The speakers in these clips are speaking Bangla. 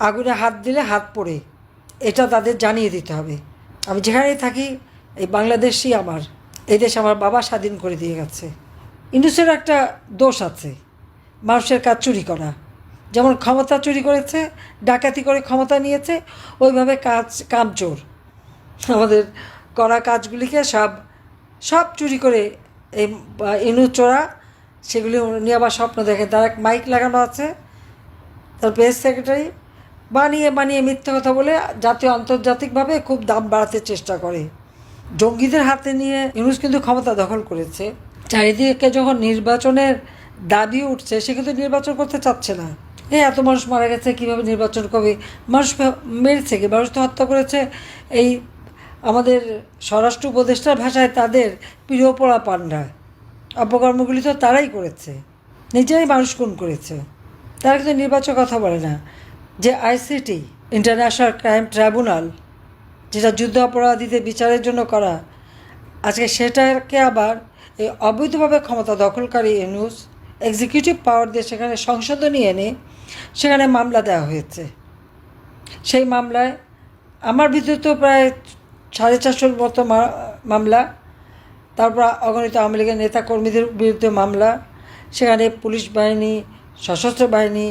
আগুনে হাত দিলে হাত পোড়ে, এটা তাদের জানিয়ে দিতে হবে। আমি যেখানেই থাকি, এই বাংলাদেশই আমার, এই দেশ আমার বাবা স্বাধীন করে দিয়ে গেছে। ইউনূসের একটা দোষ আছে, মানুষের কাজ চুরি করা। যেমন ক্ষমতা চুরি করেছে, ডাকাতি করে ক্ষমতা নিয়েছে, ওইভাবে কামচোর আমাদের করা কাজগুলিকে সব চুরি করে এই ইউনূস চোরা সেগুলি নিয়ে আবার স্বপ্ন দেখে। তার এক মাইক লাগানো আছে, তার প্রেস সেক্রেটারি বানিয়ে মিথ্যে কথা বলে জাতীয় আন্তর্জাতিকভাবে খুব দাম বাড়াতে চেষ্টা করে। জঙ্গিদের হাতে নিয়ে ইউনূস কিন্তু ক্ষমতা দখল করেছে। চারিদিকে যখন নির্বাচনের দাবি উঠছে, সে কিন্তু নির্বাচন করতে চাচ্ছে না। এত মানুষ মারা গেছে, কীভাবে নির্বাচন করবে? মানুষ মেরেছে কি? মানুষ তো হত্যা করেছে এই আমাদের স্বরাষ্ট্র উপদেষ্টার ভাষায় তাদের প্রিয় পোড়া পান্ডা। অপকর্মগুলি তো তারাই করেছে, নিজেরাই মানুষ খুন করেছে। তারা কিন্তু নির্বাচন কথা বলে না। যে আইসিটি, ইন্টারন্যাশনাল ক্রাইম ট্রাইব্যুনাল, যেটা যুদ্ধ অপরাধীদের বিচারের জন্য করা, আজকে সেটাকে আবার এই অবৈধভাবে ক্ষমতা দখলকারী ইউনূস এক্সিকিউটিভ পাওয়ার দিয়ে সেখানে সংশোধনী এনে সেখানে মামলা দেওয়া হয়েছে। সেই মামলায় আমার বিরুদ্ধে তো প্রায় 450 মতো মামলা, তারপর অগণিত আওয়ামী লীগের নেতা কর্মীদের বিরুদ্ধে মামলা। সেখানে পুলিশ বাহিনী, সশস্ত্র বাহিনী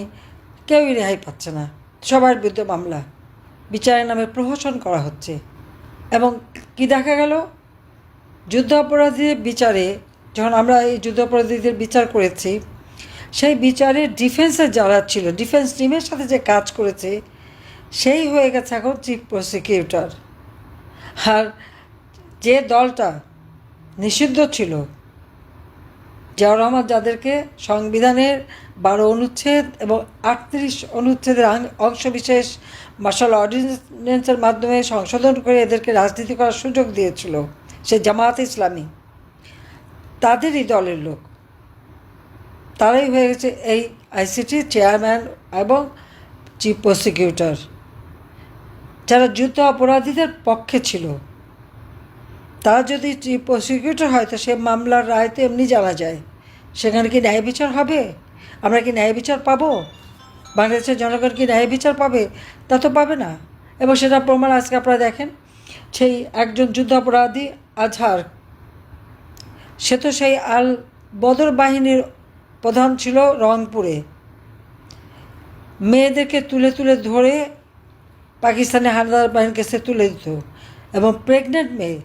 কেউই রেহাই পাচ্ছে না, সবার বিরুদ্ধে মামলা, বিচারের নামে প্রহসন করা হচ্ছে। এবং কি দেখা গেল, যুদ্ধ অপরাধীদের বিচারে, যখন আমরা এই যুদ্ধ অপরাধীদের বিচার করেছি, সেই বিচারে ডিফেন্সের যারা ছিল, ডিফেন্স টিমের সাথে যে কাজ করেছে, সেই হয়ে গেছে এখন চিফ প্রসিকিউটর। আর যে দলটা নিষিদ্ধ ছিল, জিয়াউর রহমান যাদেরকে সংবিধানের 12 অনুচ্ছেদ এবং 38 অনুচ্ছেদের অংশবিশেষ মার্শাল অর্ডিন্যান্সের মাধ্যমে সংশোধন করে এদেরকে রাজনীতি করার সুযোগ দিয়েছিল, সে জামায়াত ইসলামী, তাদেরই দলের লোক, তারাই হয়ে গেছে এই আইসিটির চেয়ারম্যান এবং চিফ প্রসিকিউটর, যারা যুদ্ধ অপরাধীদের পক্ষে ছিল। তারা যদি চিফ প্রসিকিউটর হয়, তো সে মামলার রায় তো এমনি জানা যায়। সেখানে কি ন্যায় বিচার হবে? আমরা কি ন্যায় বিচার পাবো? বাংলাদেশের জনগণ কি ন্যায় বিচার পাবে? তা তো পাবে না। এবং সেটা প্রমাণ আজকে আপনারা দেখেন, সেই একজন যুদ্ধ অপরাধী আজহার, সে তো সেই আল বদর বাহিনীর প্রধান ছিল রংপুরে। মেয়েদেরকে তুলে ধরে পাকিস্তানি হানাদার বাহিনীর কাছে তুলে দিত, এবং প্রেগনেন্ট মেয়ে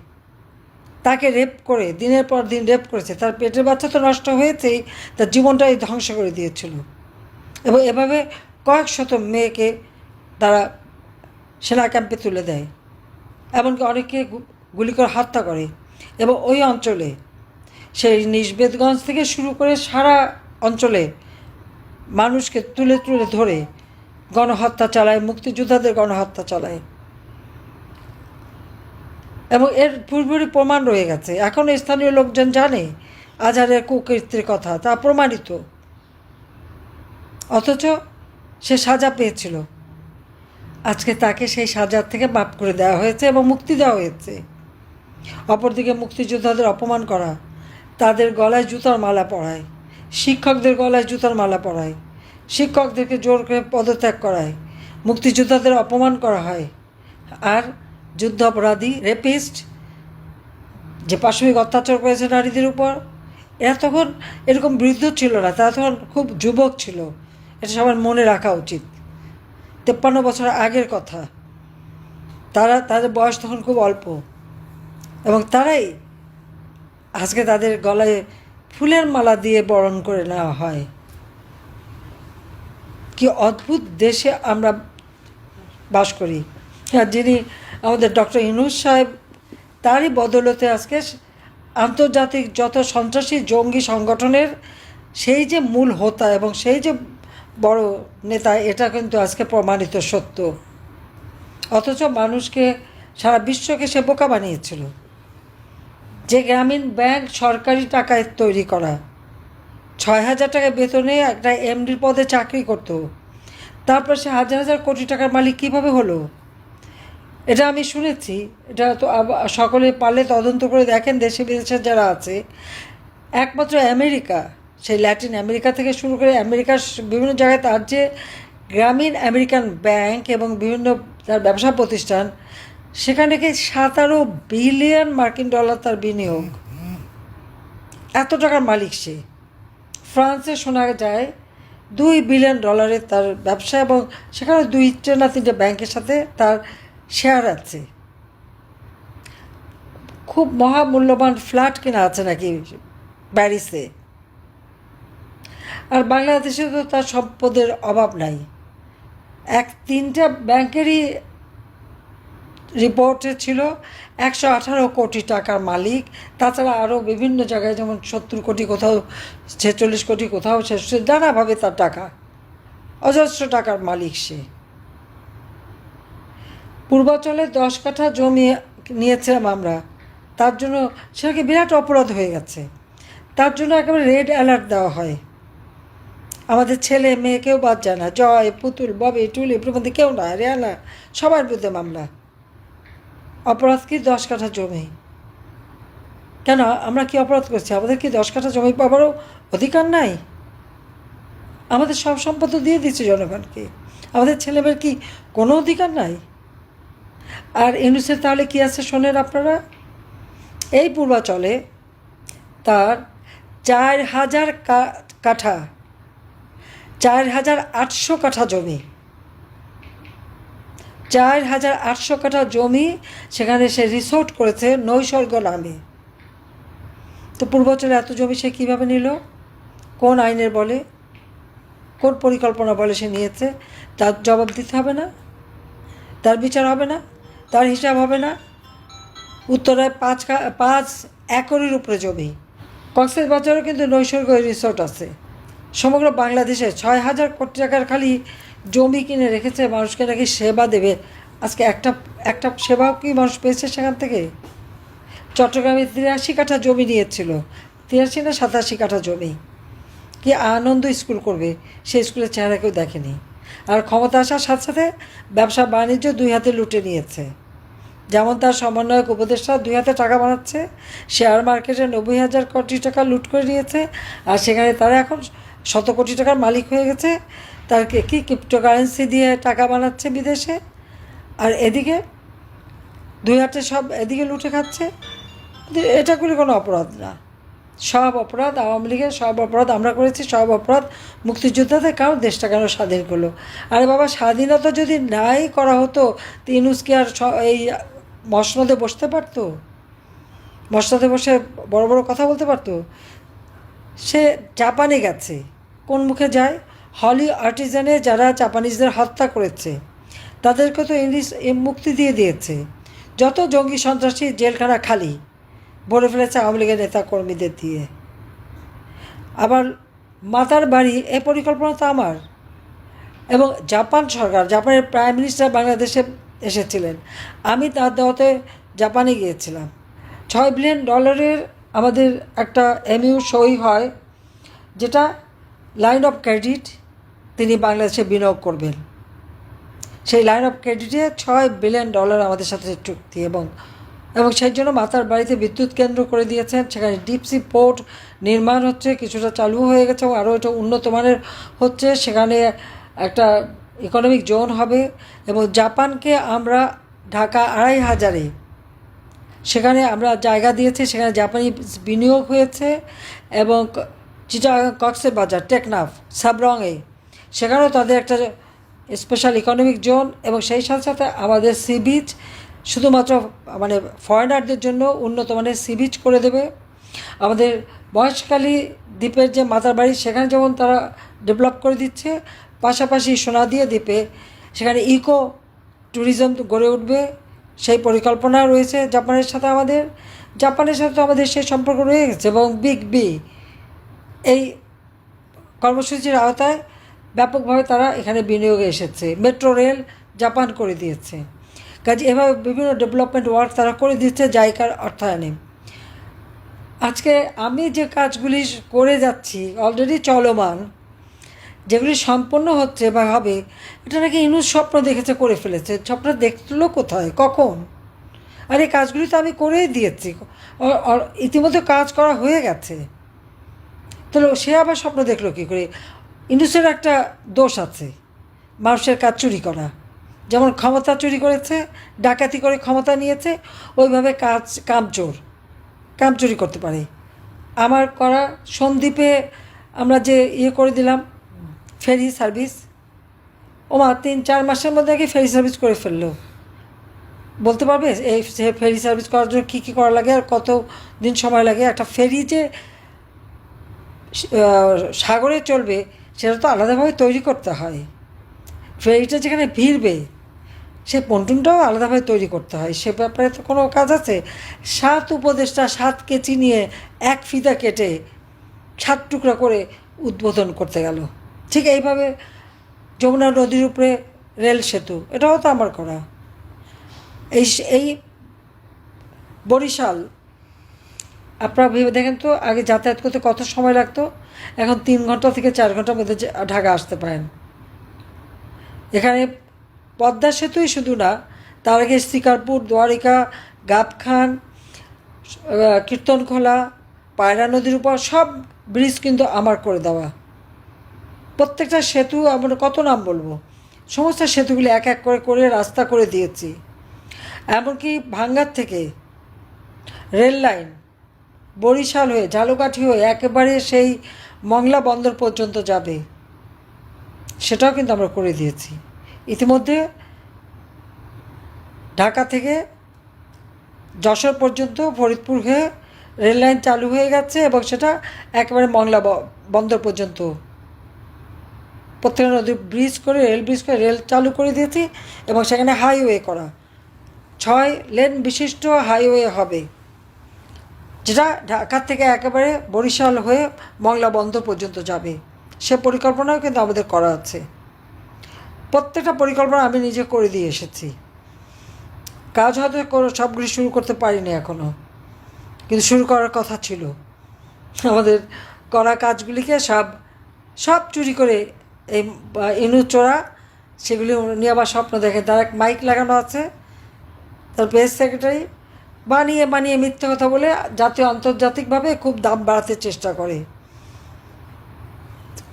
তাকে রেপ করে দিনের পর দিন রেপ করেছে। তার পেটের বাচ্চা তো নষ্ট হয়েছেই, তার জীবনটাই ধ্বংস করে দিয়েছিল। এবং এভাবে কয়েক শত মেয়েকে তারা সেনা ক্যাম্পে তুলে দেয়, এমনকি অনেককে গুলি করে হত্যা করে। এবং ওই অঞ্চলে, সেই নিষবেদগঞ্জ থেকে শুরু করে সারা অঞ্চলে মানুষকে তুলে ধরে গণহত্যা চালায়, মুক্তিযোদ্ধাদের গণহত্যা চালায়। এবং এর পুরোপুরি প্রমাণ রয়ে গেছে। এখন স্থানীয় লোকজন জানে আজহারের কুকীর্তির কথা, তা প্রমাণিত। অথচ সে সাজা পেয়েছিল, আজকে তাকে সেই সাজার থেকে মাফ করে দেওয়া হয়েছে এবং মুক্তি দেওয়া হয়েছে। অপরদিকে মুক্তিযোদ্ধাদের অপমান করা, তাদের গলায় জুতার মালা পরায়, শিক্ষকদের গলায় জুতার মালা পরায়, শিক্ষকদেরকে জোর করে পদত্যাগ করায়, মুক্তিযোদ্ধাদের অপমান করা হয়। আর যুদ্ধ অপরাধী, রেপিস্ট, যে পাশবিক অত্যাচার করেছে নারীদের উপর, এরা তখন এরকম বৃদ্ধ ছিল না, তারা তখন খুব যুবক ছিল। এটা সবার মনে রাখা উচিত। 53 বছর আগের কথা। তাদের বয়স তখন খুব অল্প, এবং তারাই আজকে তাদের গলায় ফুলের মালা দিয়ে বরণ করে নেওয়া হয়। কি অদ্ভুত দেশে আমরা বাস করি। আর যিনি আমাদের ডক্টর ইউনূস সাহেব, তারই বদৌলতে আজকে আন্তর্জাতিক যত সন্ত্রাসী জঙ্গি সংগঠনের সেই যে মূল হোতা এবং সেই যে বড় নেতা, এটা কিন্তু আজকে প্রমাণিত সত্য। অথচ মানুষকে, সারা বিশ্বকে সে বোকা বানিয়েছিল। যে গ্রামীণ ব্যাংক সরকারি টাকায় তৈরি করা, 6,000 টাকা বেতনে একটা এমডির পদে চাকরি করত, তারপর সে হাজার হাজার কোটি টাকার মালিক কীভাবে হলো? এটা আমি শুনেছি। এটা তো সকলে পারলে তদন্ত করে দেখেন, দেশে বিদেশে যারা আছে। একমাত্র আমেরিকা, সেই ল্যাটিন আমেরিকা থেকে শুরু করে আমেরিকার বিভিন্ন জায়গায় তার যে গ্রামীণ আমেরিকান ব্যাংক এবং বিভিন্ন তার ব্যবসা প্রতিষ্ঠান, সেখানে কি 17 বিলিয়ন মার্কিন ডলার তার বিনিয়োগ। এত টাকার মালিক সে। ফ্রান্সে শোনা যায় $2 বিলিয়ন তার ব্যবসা, এবং সেখানে 2 না 3টে ব্যাংকের সাথে তার শেয়ার আছে। খুব মহামূল্যবান ফ্ল্যাট কিনা আছে নাকি প্যারিসে। আর বাংলাদেশে তো তার সম্পদের অভাব নাই। 3টা ব্যাংকেরই রিপোর্টে ছিল 118 কোটি টাকার মালিক। তাছাড়া আরও বিভিন্ন জায়গায়, যেমন 70 কোটি, কোথাও 46 কোটি, কোথাও 66, নানাভাবে তার টাকা, অজস্র টাকার মালিক সে। পূর্বাঞ্চলে 10 কাঠা জমি নিয়েছিলাম আমরা, তার জন্য সেটাকে বিরাট অপরাধ হয়ে গেছে। তার জন্য একেবারে রেড অ্যালার্ট দেওয়া হয়। আমাদের ছেলে মেয়ে কেউ বাদ যায় না, জয়, পুতুল, ববি, টুলি, প্রবন্ধী, কেউ না, রেয়ানা, সবার বিরুদ্ধে মামলা। অপরাধ কি 10 কাঠা জমি? কেন, আমরা কি অপরাধ করছি? আমাদের কি 10 কাঠা জমি পাবারও অধিকার নাই? আমাদের সব সম্পদ দিয়ে দিচ্ছে জনগণকে। আমাদের ছেলেমেয়ের কি কোনো অধিকার নাই? আর ইউনুসের তাহলে কি আছে শোনেন আপনারা। এই পূর্বাচলে তার 4000 কাঠা, 4800 কাঠা জমি, 4800 কাঠা জমি, সেখানে সে রিসোর্ট করেছে নৈসর্গ নামে। তো পূর্বাচলে এত জমি সে কীভাবে নিল? কোন আইনের বলে, কোন পরিকল্পনা বলে সে নিয়েছে? তার জবাব দিতে হবে না? তার বিচার হবে না? তার হিসাব হবে না? উত্তরায় 5 একরের উপরে জমি। কক্সবাজারেও কিন্তু নৈসর্গ রিসোর্ট আছে। সমগ্র বাংলাদেশে 6000 কোটি টাকার খালি জমি কিনে রেখেছে, মানুষকে নাকি সেবা দেবে। আজকে একটা সেবাও কি মানুষ পেয়েছে সেখান থেকে? চট্টগ্রামে 83 কাঠা জমি নিয়েছিল, 83 না 87 কাঠা জমি। কি আনন্দ স্কুল করবে, সেই স্কুলের চেহারা কেউ দেখেনি। আর ক্ষমতা আসার সাথে সাথে ব্যবসা বাণিজ্য 2 হাতে লুটে নিয়েছে। যেমন তার সমন্বয়ক উপদেষ্টা 2 হাতে টাকা বানাচ্ছে, শেয়ার মার্কেটে 90,000 কোটি টাকা লুট করে নিয়েছে, আর সেখানে তারা এখন 100 কোটি টাকার মালিক হয়ে গেছে। তার কি ক্রিপ্টোকারেন্সি দিয়ে টাকা বানাচ্ছে বিদেশে, আর এদিকে 2 হাতে সব এদিকে লুটে খাচ্ছে। এটাগুলি কোনো অপরাধ না। সব অপরাধ আওয়ামী লীগের, সব অপরাধ আমরা করেছি, সব অপরাধ মুক্তিযোদ্ধাদের। কারণ দেশটা কেন স্বাধীন করলো? আরে বাবা, স্বাধীনতা যদি নাই করা হতো তো ইউনূস কি আর এই মসনদে বসতে পারতো? মসনদে বসে বড় বড় কথা বলতে পারতো? সে জাপানে গেছে, কোন মুখে যায়? হলি আর্টিজানে যারা জাপানিজদের হত্যা করেছে তাদেরকে তো ইংলিশ মুক্তি দিয়ে দিয়েছে। যত জঙ্গি সন্ত্রাসী জেলখানা খালি ভরে ফেলেছে আওয়ামী লীগের নেতা কর্মীদের দিয়ে। আবার মাতার বাড়ি, এই পরিকল্পনা তো আমার। এবং জাপান সরকার, জাপানের প্রাইম মিনিস্টার বাংলাদেশে এসেছিলেন, আমি তার দাওয়াতে জাপানে গিয়েছিলাম। $6 বিলিয়ন আমাদের একটা এমইউ সই হয়, যেটা লাইন অফ ক্রেডিট তিনি বাংলাদেশে বিনিয়োগ করবেন। সেই লাইন অফ ক্রেডিটে $6 বিলিয়ন আমাদের সাথে চুক্তি, এবং সেই জন্য মাতার বাড়িতে বিদ্যুৎ কেন্দ্র করে দিয়েছেন। সেখানে ডিপসি পোর্ট নির্মাণ হচ্ছে, কিছুটা চালু হয়ে গেছে, এবং আরও এটা উন্নত মানের হচ্ছে। সেখানে একটা ইকোনমিক জোন হবে, এবং জাপানকে আমরা ঢাকা 2500-এ সেখানে আমরা জায়গা দিয়েছি, সেখানে জাপানি বিনিয়োগ হয়েছে। এবং চিটাগাং, কক্সবাজার, টেকনাফ, সাবরংয়ে সেখানেও তাদের একটা স্পেশাল ইকোনমিক জোন, এবং সেই সাথে সাথে আমাদের সি বিচ শুধুমাত্র মানে ফরেনারদের জন্য উন্নত মানের সি বিচ করে দেবে। আমাদের মহেশখালী দ্বীপের যে মাতার বাড়ি, সেখানে যেমন তারা ডেভেলপ করে দিচ্ছে, পাশাপাশি সোনাদিয়া দ্বীপে সেখানে ইকো ট্যুরিজম গড়ে উঠবে, সেই পরিকল্পনা রয়েছে জাপানের সাথে আমাদের। জাপানের সাথে তো আমাদের সেই সম্পর্ক রয়ে গেছে, এবং বিগ বি এই কর্মসূচির আওতায় ব্যাপকভাবে তারা এখানে বিনিয়োগে এসেছে। মেট্রো রেল জাপান করে দিয়েছে। কাজে এভাবে বিভিন্ন ডেভেলপমেন্ট ওয়ার্ক তারা করে দিচ্ছে জাইকার অর্থায়নে। আজকে আমি যে কাজগুলি করে যাচ্ছি অলরেডি চলমান, যেগুলি সম্পন্ন হচ্ছে বা হবে, এটা নাকি ইউনূস স্বপ্ন দেখেছে, করে ফেলেছে। স্বপ্ন দেখলো কোথায়, কখন? আর এই কাজগুলি তো আমি করেই দিয়েছি, ইতিমধ্যে কাজ করা হয়ে গেছে। তাহলে সে আবার স্বপ্ন দেখলো কী করে? ইউনূসের একটা দোষ আছে, মানুষের কাজ চুরি করা। যেমন ক্ষমতা চুরি করেছে, ডাকাতি করে ক্ষমতা নিয়েছে, ওইভাবে কাম চুরি করতে পারে। আমার করা সন্দ্বীপে আমরা যে করে দিলাম ফেরি সার্ভিস, ওমা 3-4 মাসের মধ্যে কি ফেরি সার্ভিস করে ফেললো। বলতে পারবে এই ফেরি সার্ভিস করার জন্য কী কী করা লাগে আর কত দিন সময় লাগে? একটা ফেরি যে সাগরে চলবে সেটা তো আলাদাভাবে তৈরি করতে হয়। ফেরিটা যেখানে ভিড়বে সে পন্টুনটাও আলাদাভাবে তৈরি করতে হয়। সে ব্যাপারে তো কোনো কাজ আছে? 7 উপদেষ্টা 7 কেচি নিয়ে 1 ফিতা কেটে 7 টুকরা করে উদ্বোধন করতে গেল। ঠিক এইভাবে যমুনা নদীর উপরে রেল সেতু, এটাও তো আমার করা। এই বরিশাল আপনারা ভেবে দেখেন তো, আগে যাতায়াত করতে কত সময় লাগতো, এখন 3 ঘন্টা থেকে 4 ঘন্টার মধ্যে ঢাকা আসতে পারেন। এখানে পদ্মা সেতুই শুধু না, তার আগে শিকারপুর, দ্বারিকা, গাবখান, কীর্তনখোলা, পায়রা নদীর উপর সব ব্রিজ কিন্তু আমার করে দেওয়া। প্রত্যেকটা সেতু আমরা কত নাম বলবো, সমস্ত সেতুগুলি এক এক করে করে রাস্তা করে দিয়েছি। এমনকি ভাঙ্গার থেকে রেল লাইন বরিশাল হয়ে ঝালকাঠি হয়ে একেবারে সেই মংলা বন্দর পর্যন্ত যাবে, সেটাও কিন্তু আমরা করে দিয়েছি। ইতিমধ্যে ঢাকা থেকে যশোর পর্যন্ত ফরিদপুর হয়ে রেল লাইন চালু হয়ে গেছে এবং সেটা একেবারে মংলা বন্দর পর্যন্ত প্রত্যেকটা নদী ব্রিজ করে রেল চালু করে দিয়েছি এবং সেখানে হাইওয়ে করা 6 লেন বিশিষ্ট হাইওয়ে হবে, যেটা ঢাকা থেকে একেবারে বরিশাল হয়ে মংলা বন্দর পর্যন্ত যাবে। সে পরিকল্পনাও কিন্তু আমাদের করা আছে। প্রত্যেকটা পরিকল্পনা আমি নিজে করে দিয়ে এসেছি। কাজ হয়তো সবগুলি শুরু করতে পারিনি এখনও, কিন্তু শুরু করার কথা ছিল। আমাদের করা কাজগুলিকে সব চুরি করে এই ইনুচোরা সেগুলি নিয়ে আবার স্বপ্ন দেখে। তার এক মাইক লাগানো আছে, তার প্রেস সেক্রেটারি বানিয়ে মিথ্যে কথা বলে জাতীয় আন্তর্জাতিকভাবে খুব দাম বাড়াতে চেষ্টা করে।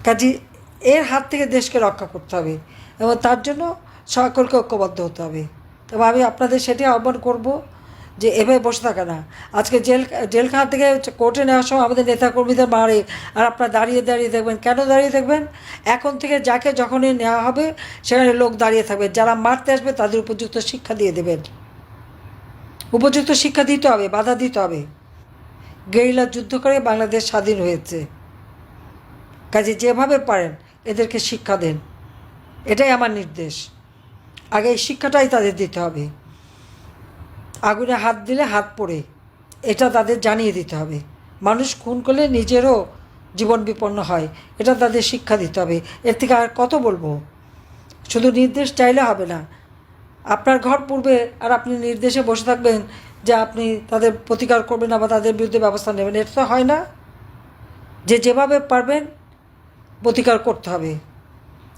কাজে এর হাত থেকে দেশকে রক্ষা করতে হবে এবং তার জন্য সকলকে ঐক্যবদ্ধ হতে হবে। তবে আমি আপনাদের সেটি আহ্বান করব যে এভাবে বসে থাকে না। আজকে জেলখানা থেকে কোর্টে নেওয়ার সময় আমাদের নেতাকর্মীদের মারে, আর আপনারা দাঁড়িয়ে দেখবেন। কেন দাঁড়িয়ে দেখবেন? এখন থেকে যাকে যখনই নেওয়া হবে সেখানে লোক দাঁড়িয়ে থাকবে, যারা মারতে আসবে তাদের উপযুক্ত শিক্ষা দিয়ে দেবেন। উপযুক্ত শিক্ষা দিতে হবে, বাধা দিতে হবে। গেরিলা যুদ্ধ করে বাংলাদেশ স্বাধীন হয়েছে, কাজে যেভাবে পারেন এদেরকে শিক্ষা দেন, এটাই আমার নির্দেশ। আগে এই শিক্ষাটাই তাদের দিতে হবে। আগুনে হাত দিলে হাত পোড়ে, এটা তাদের জানিয়ে দিতে হবে। মানুষ খুন করলে নিজেরও জীবন বিপন্ন হয়, এটা তাদের শিক্ষা দিতে হবে। এর থেকে আর কত বলবো? শুধু নির্দেশ চাইলে হবে না। আপনার ঘর পূর্বে আর আপনি নির্দেশে বসে থাকবেন যে আপনি তাদের প্রতিকার করবেন না বা তাদের বিরুদ্ধে ব্যবস্থা নেবেন, এটা তো হয় না। যেভাবে পারবেন প্রতিকার করতে হবে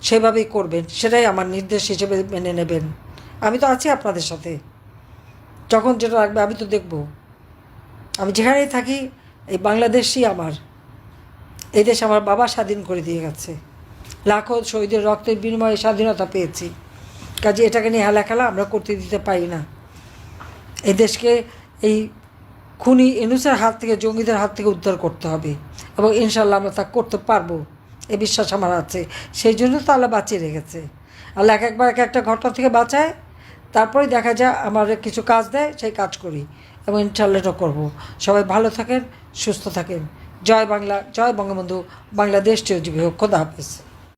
সেভাবেই করবেন, সেটাই আমার নির্দেশ হিসেবে মেনে নেবেন। আমি তো আছি আপনাদের সাথে, যখন যেটা লাগবে আমি তো দেখব। আমি যেখানেই থাকি এই বাংলাদেশই আমার, এই দেশ আমার বাবা স্বাধীন করে দিয়ে গেছে। লাখো শহীদের রক্তের বিনিময়ে স্বাধীনতা পেয়েছি। কাজে এটাকে নিয়ে হেলাখেলা আমরা করতে দিতে পারি না। এই দেশকে এই খুনি ইউনূসের হাত থেকে, জঙ্গিদের হাত থেকে উদ্ধার করতে হবে এবং ইনশাল্লাহ আমরা তা করতে পারবো, এই বিশ্বাস আমার আছে। সেই জন্য তো আল্লাহ বাঁচিয়ে রেখেছে। আল্লাহ একবার একটা ঘটনা থেকে বাঁচায়, তারপরে দেখা যায় আমার কিছু কাজ দেয়, সেই কাজ করি এবং ইনশাল্লাহ এটা করবো। সবাই ভালো থাকেন, সুস্থ থাকেন। জয় বাংলা, জয় বঙ্গবন্ধু, বাংলাদেশ চিরজীবী হোক। খোদা হাফেজ।